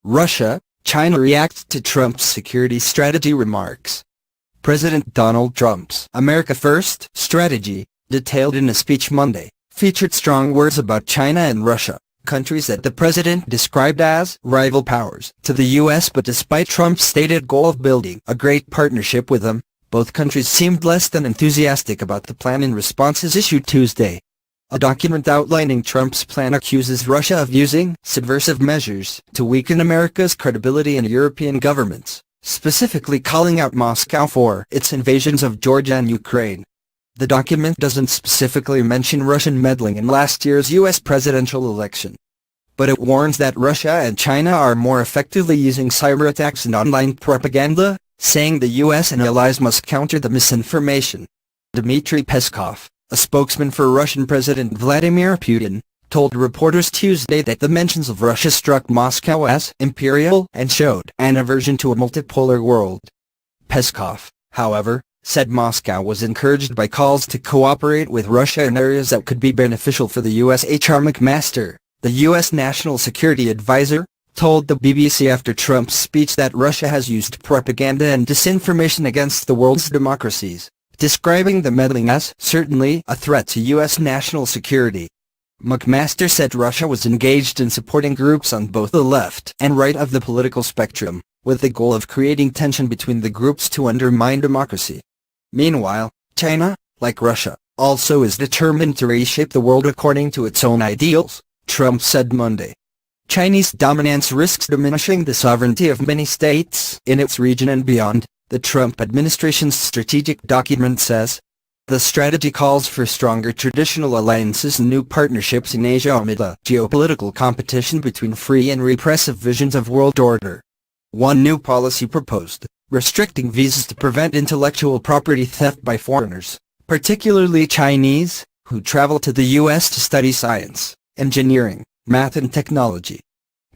Russia, China reacts to Trump's security strategy remarks. President Donald Trump's America First strategy, detailed in a speech Monday, featured strong words about China and Russia, countries that the president described as rival powers to the U.S. But despite Trump's stated goal of building a great partnership with them, both countries seemed less than enthusiastic about the plan in responses issued Tuesday. A document outlining Trump's plan accuses Russia of using subversive measures to weaken America's credibility in European governments, specifically calling out Moscow for its invasions of Georgia and Ukraine. The document doesn't specifically mention Russian meddling in last year's U.S. presidential election, but it warns that Russia and China are more effectively using cyberattacks and online propaganda, saying the U.S. and allies must counter the misinformation. Dmitry Peskov, a spokesman for Russian President Vladimir Putin, told reporters Tuesday that the mentions of Russia struck Moscow as imperial and showed an aversion to a multipolar world. Peskov, however, said Moscow was encouraged by calls to cooperate with Russia in areas that could be beneficial for the U.S. H.R. McMaster, the U.S. National Security Advisor, told the BBC after Trump's speech that Russia has used propaganda and disinformation against the world's democracies, describing the meddling as certainly a threat to U.S. national security. McMaster said Russia was engaged in supporting groups on both the left and right of the political spectrum, with the goal of creating tension between the groups to undermine democracy. Meanwhile, China, like Russia, also is determined to reshape the world according to its own ideals, Trump said Monday. Chinese dominance risks diminishing the sovereignty of many states in its region and beyond, the Trump administration's strategic document says. The strategy calls for stronger traditional alliances and new partnerships in Asia amid a geopolitical competition between free and repressive visions of world order. One new policy proposed, restricting visas to prevent intellectual property theft by foreigners, particularly Chinese, who travel to the U.S. to study science, engineering, math and technology.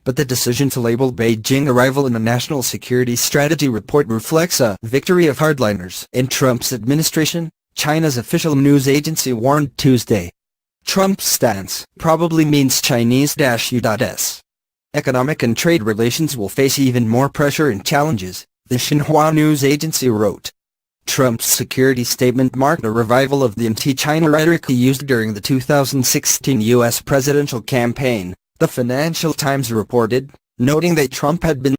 But the decision to label Beijing a rival in the National Security Strategy report reflects a victory of hardliners in Trump's administration, China's official news agency warned Tuesday. Trump's stance probably means Chinese-U.S. economic and trade relations will face even more pressure and challenges, the Xinhua news agency wrote. Trump's security statement marked a revival of the anti-China rhetoric he used during the 2016 U.S. presidential campaign, the Financial Times reported, noting that Trump had been